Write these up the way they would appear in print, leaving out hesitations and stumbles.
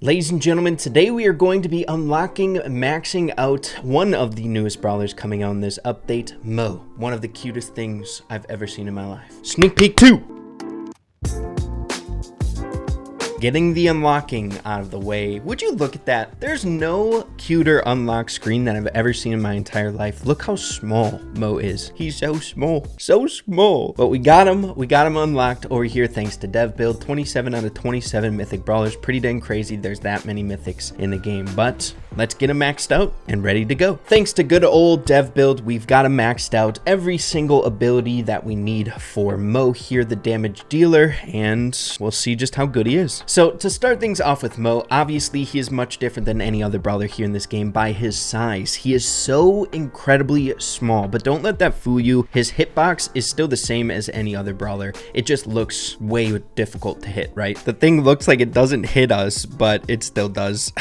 Ladies and gentlemen, today we are going to be maxing out one of the newest brawlers coming out in this update, MOE. One of the cutest things I've ever seen in my life. Sneak peek 2! Getting the unlocking out of the way. Would you look at that? There's no cuter unlock screen that I've ever seen in my entire life. Look how small MOE is. He's so small. So small. But we got him. We got him unlocked over here thanks to dev build. 27 out of 27 mythic brawlers. Pretty dang crazy. There's that many mythics in the game. But let's get him maxed out and ready to go. Thanks to good old dev build, we've got him maxed out. Every single ability that we need for MOE here, the damage dealer, and we'll see just how good he is. So to start things off with MOE, obviously he is much different than any other brawler here in this game by his size. He is so incredibly small, but don't let that fool you. His hitbox is still the same as any other brawler. It just looks way difficult to hit, right? The thing looks like it doesn't hit us, but it still does.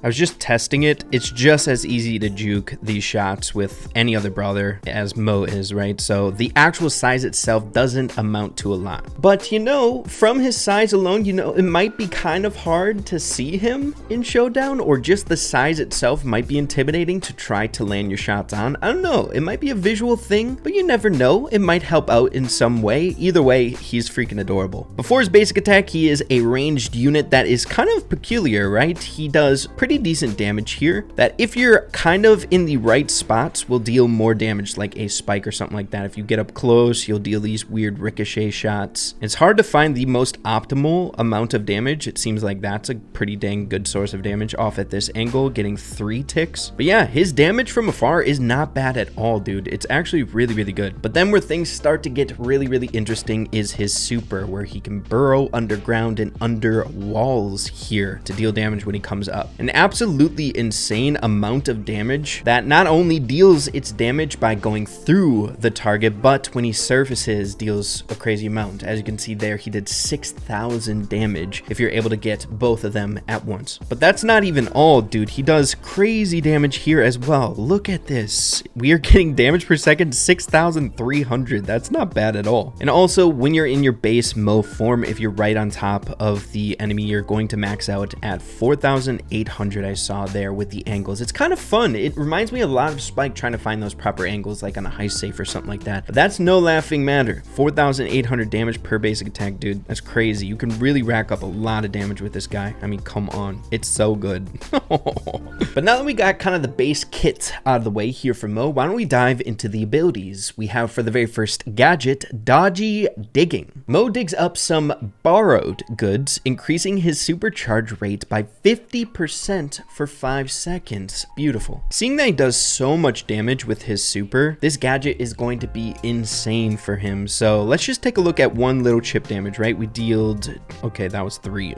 I was just testing it. It's just as easy to juke these shots with any other brawler as MOE is, right? So the actual size itself doesn't amount to a lot. But you know, from his size alone, you know, it might be kind of hard to see him in Showdown, or just the size itself might be intimidating to try to land your shots on. I don't know. It might be a visual thing, but you never know. It might help out in some way. Either way, he's freaking adorable. Before his basic attack, he is a ranged unit that is kind of peculiar, right? He does pretty decent damage here that if you're kind of in the right spots will deal more damage, like a spike or something like that. If you get up close, you'll deal these weird ricochet shots. It's hard to find the most optimal amount of damage. It seems like that's a pretty dang good source of damage off at this angle, getting 3 ticks. But yeah, his damage from afar is not bad at all, dude. It's actually really good. But then where things start to get really interesting is his super, where he can burrow underground and under walls here to deal damage when he comes up. An absolutely insane amount of damage that not only deals its damage by going through the target, but when he surfaces deals a crazy amount. As you can see there, he did 6,000 damage if you're able to get both of them at once. But that's not even all, dude. He does crazy damage here as well. Look at this. We are getting damage per second 6,300. That's not bad at all. And also, when you're in your base MOE form, if you're right on top of the enemy, you're going to max out at 4,800. I saw there with the angles. It's kind of fun. It reminds me a lot of Spike trying to find those proper angles, like on a heist safe or something like that. But that's no laughing matter. 4,800 damage per basic attack, dude. That's crazy. You can really rack up a lot of damage with this guy. I mean, come on. It's so good. But now that we got kind of the base kit out of the way here for MOE, why don't we dive into the abilities? We have for the very first gadget, Dodgy Digging. MOE digs up some borrowed goods, increasing his supercharge rate by 50% for 5 seconds. Beautiful. Seeing that he does so much damage with his super, this gadget is going to be insane for him. So let's just take a look at one little chip damage, right? We dealt, okay, that was 3.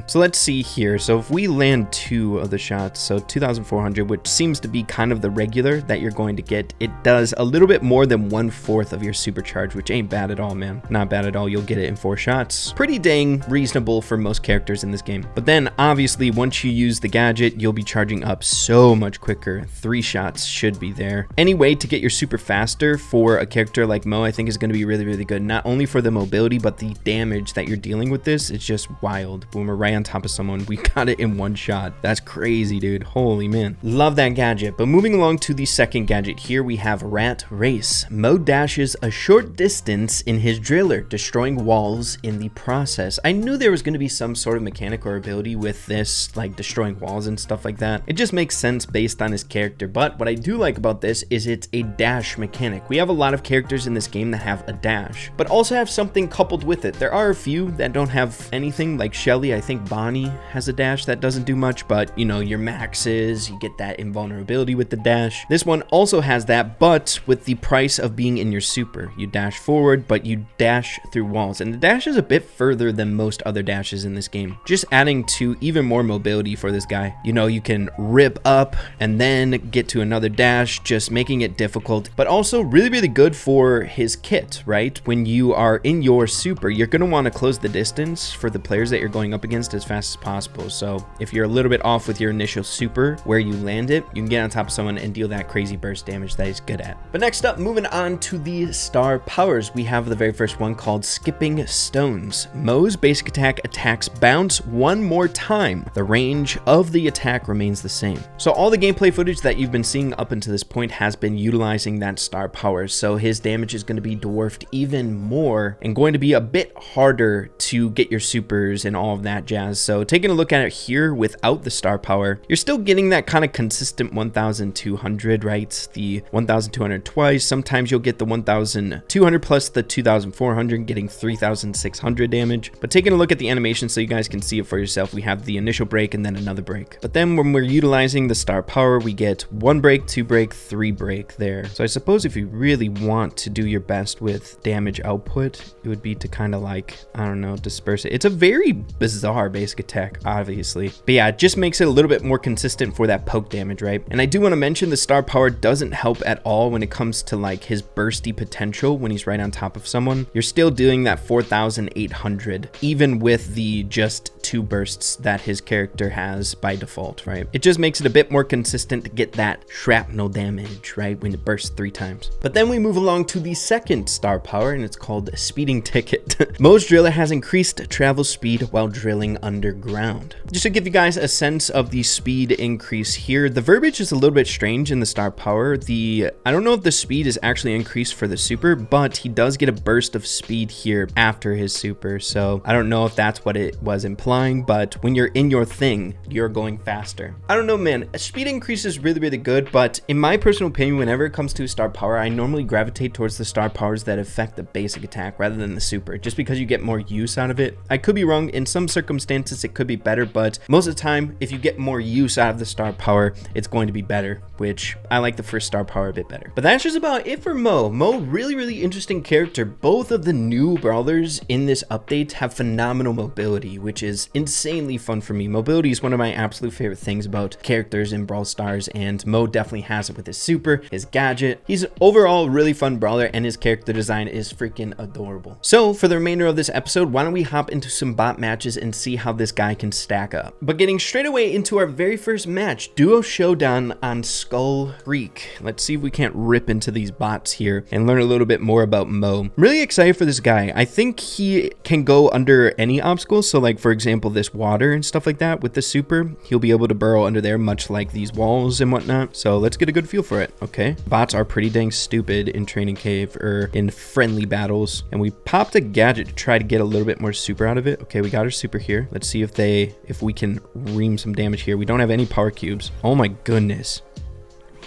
So let's see here. So if we land 2 of the shots, so 2,400, which seems to be kind of the regular that you're going to get, it does a little bit more than 1/4 of your supercharge, which ain't bad at all, man. Not bad at all. You'll get it in 4 shots. Pretty dang reasonable for most characters in this game. But then obviously once you use the gadget, you'll be charging up so much quicker. 3 shots should be there. Any way to get your super faster for a character like MOE, I think is going to be really good. Not only for the mobility, but the damage that you're dealing with this. It's just wild. Boom, we're right on top of someone. We got it in 1 shot. That's crazy, dude. Holy man. Love that gadget. But moving along to the second gadget here, we have Rat Race. MOE dashes a short distance in his driller, destroying walls in the process. I knew there was going to be some sort of mechanic or ability with this, like destroying walls and stuff like that. It just makes sense based on his character. But what I do like about this is it's a dash mechanic. We have a lot of characters in this game that have a dash, but also have something coupled with it. There are a few that don't have anything, like Shelly. I think Bonnie has a dash that doesn't do much, but you know, your maxes, you get that invulnerability with the dash. This one also has that, but with the price of being in your super. You dash forward, but you dash through walls, and the dash is a bit further than most other dashes in this game, just adding to even more mobility for this guy. You know, you can can rip up and then get to another dash, just making it difficult, but also really, really good for his kit, right? When you are in your super, you're going to want to close the distance for the players that you're going up against as fast as possible. So if you're a little bit off with your initial super, where you land it, you can get on top of someone and deal that crazy burst damage that he's good at. But next up, moving on to the star powers, we have the very first one called Skipping Stones. Mo's basic attack attacks bounce one more time. The range of the attack remains the same. So all the gameplay footage that you've been seeing up until this point has been utilizing that star power. So his damage is going to be dwarfed even more and going to be a bit harder to get your supers and all of that jazz. So taking a look at it here without the star power, you're still getting that kind of consistent 1200, right? The 1200 twice. Sometimes you'll get the 1200 plus the 2400, getting 3600 damage. But taking a look at the animation so you guys can see it for yourself, we have the initial break and then another break. But then when we're utilizing the star power, we get 1 break, 2 break, 3 break there. So I suppose if you really want to do your best with damage output, it would be to kind of like, I don't know, disperse it. It's a very bizarre basic attack, obviously. But yeah, it just makes it a little bit more consistent for that poke damage, right? And I do want to mention the star power doesn't help at all when it comes to like his bursty potential when he's right on top of someone. You're still doing that 4800, even with the just 2 bursts that his character has by default, right? It just makes it a bit more consistent to get that shrapnel damage, right? When it bursts 3 times. But then we move along to the second star power, and it's called Speeding Ticket. Mo's driller has increased travel speed while drilling underground. Just to give you guys a sense of the speed increase here, the verbiage is a little bit strange in the star power. I don't know if the speed is actually increased for the super, but he does get a burst of speed here after his super. So I don't know if that's what it was implying, but when you're in your thing, you're going faster. I don't know, man. A speed increase is really, really good, but in my personal opinion, whenever it comes to star power, I normally gravitate towards the star powers that affect the basic attack rather than the super, just because you get more use out of it. I could be wrong. In some circumstances, it could be better, but most of the time, if you get more use out of the star power, it's going to be better, which I like the first star power a bit better. But that's just about it for Mo. Mo, really, really interesting character. Both of the new brawlers in this update have phenomenal mobility, which is insanely fun for me. Mobility is one of my absolute favorite things about characters in Brawl Stars, and Mo definitely has it with his super, his gadget. He's an overall really fun brawler, and his character design is freaking adorable. So for the remainder of this episode, why don't we hop into some bot matches and see how this guy can stack up. But getting straight away into our very first match, Duo Showdown on Skull Creek. Let's see if we can't rip into these bots here and learn a little bit more about Mo. I'm really excited for this guy. I think he can go under any obstacle. So like, for example, this water and stuff like that with the super, he'll be able to burrow under there, much like these walls and whatnot. So let's get a good feel for it. Okay. Bots are pretty dang stupid in Training Cave or in friendly battles. And we popped a gadget to try to get a little bit more super out of it. Okay, we got our super here. Let's see if we can ream some damage here. We don't have any power cubes. Oh my goodness.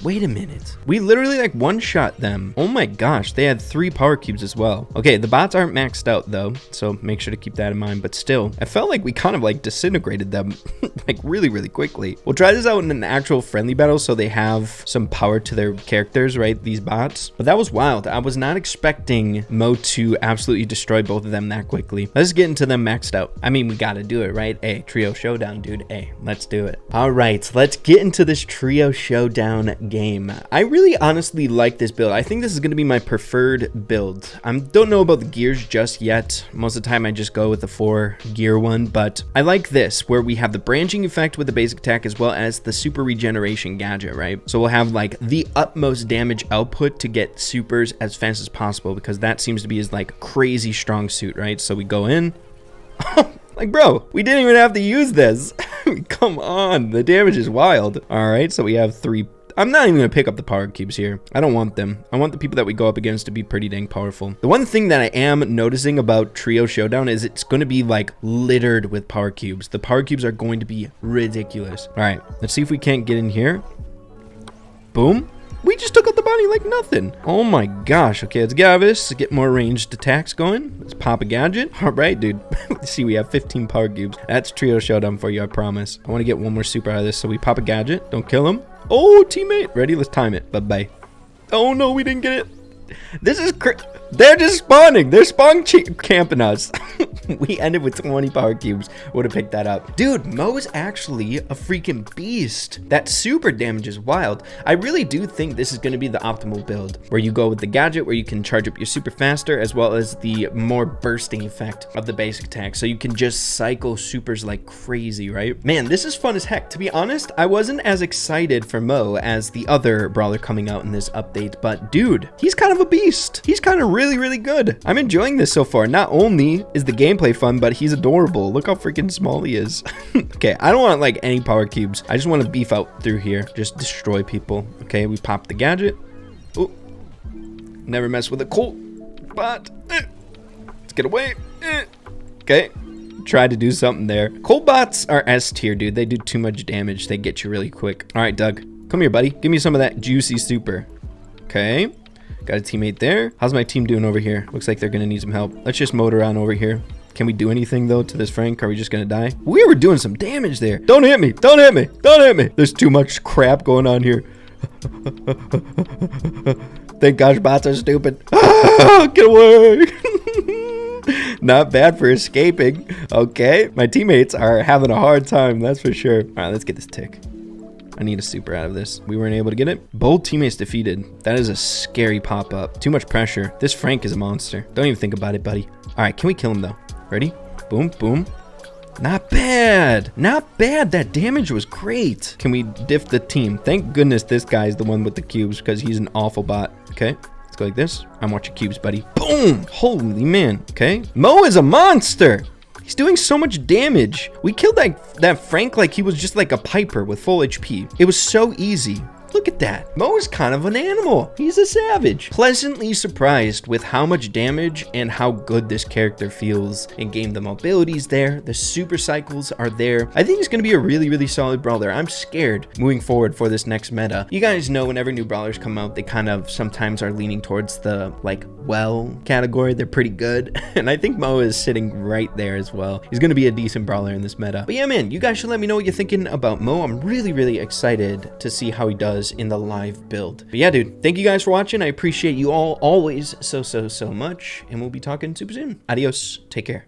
Wait a minute. We literally like one-shot them. Oh my gosh, they had 3 power cubes as well. Okay, the bots aren't maxed out though, so make sure to keep that in mind. But still, I felt like we kind of like disintegrated them like really, really quickly. We'll try this out in an actual friendly battle so they have some power to their characters, right? These bots. But that was wild. I was not expecting Mo to absolutely destroy both of them that quickly. Let's get into them maxed out. I mean, we gotta do it, right? Hey, trio showdown, dude. Hey, let's do it. All right, let's get into this trio showdown game. I really honestly like this build. I think this is going to be my preferred build. I don't know about the gears just yet. Most of the time I just go with the 4 gear one, but I like this where we have the branching effect with the basic attack as well as the super regeneration gadget, right? So we'll have like the utmost damage output to get supers as fast as possible because that seems to be his like crazy strong suit, right? So we go in. Like, bro, we didn't even have to use this. Come on, the damage is wild. All right, so we have 3. I'm not even going to pick up the power cubes here. I don't want them. I want the people that we go up against to be pretty dang powerful. The one thing that I am noticing about Trio Showdown is it's going to be like littered with power cubes. The power cubes are going to be ridiculous. All right, let's see if we can't get in here. Boom. We just took out the body like nothing. Oh my gosh. Okay, let's get out of this. Let's get more ranged attacks going. Let's pop a gadget. All right, dude. See, we have 15 power cubes. That's Trio Showdown for you, I promise. I want to get one more super out of this. So we pop a gadget. Don't kill him. Oh, teammate. Ready? Let's time it. Bye-bye. Oh, no, we didn't get it. This is they're just spawning. They're spawn camping us. We ended with 20 power cubes. Would have picked that up. Dude, Mo is actually a freaking beast. That super damage is wild. I really do think this is going to be the optimal build, where you go with the gadget, where you can charge up your super faster, as well as the more bursting effect of the basic attack. So you can just cycle supers like crazy, right? Man, this is fun as heck. To be honest, I wasn't as excited for Mo as the other brawler coming out in this update, but dude, he's kind of a beast. He's kind of really, really good. I'm enjoying this so far. Not only is the gameplay fun, but he's adorable. Look how freaking small he is. Okay, I don't want like any power cubes. I just want to beef out through here. Just destroy people. Okay, we pop the gadget. Oh, never mess with a Colt bot. Let's get away. Okay, tried to do something there. Colt bots are S tier, dude. They do too much damage. They get you really quick. All right, Doug, come here, buddy. Give me some of that juicy super. Okay, got a teammate there. How's my team doing over here? Looks like they're gonna need some help. Let's just motor on over here. Can we do anything though to this Frank? Are we just gonna die? We were doing some damage there. Don't hit me. Don't hit me. Don't hit me. There's too much crap going on here. Thank gosh bots are stupid. Get away. Not bad for escaping. Okay, my teammates are having a hard time, that's for sure. All right, let's get this tick. I need a super out of this. We weren't able to get it. Bold teammates defeated. That is a scary pop-up. Too much pressure. This Frank is a monster. Don't even think about it, buddy. All right, can we kill him though? Ready? Boom, boom. Not bad. Not bad. That damage was great. Can we diff the team? Thank goodness this guy's the one with the cubes, because he's an awful bot. Okay, let's go like this. I'm watching cubes, buddy. Boom. Holy man. Okay. Mo is a monster. He's doing so much damage. We killed that Frank like he was just like a Piper with full HP. It was so easy. Look at that. Mo is kind of an animal. He's a savage. Pleasantly surprised with how much damage and how good this character feels in game. The mobility's there. The super cycles are there. I think he's going to be a really, really solid brawler. I'm scared moving forward for this next meta. You guys know whenever new brawlers come out, they kind of sometimes are leaning towards the like well category. They're pretty good. And I think Mo is sitting right there as well. He's going to be a decent brawler in this meta. But yeah, man, you guys should let me know what you're thinking about Mo. I'm really, really excited to see how he does in the live build. But yeah, dude, thank you guys for watching. I appreciate you all always so much, and we'll be talking super soon. Adios. Take care.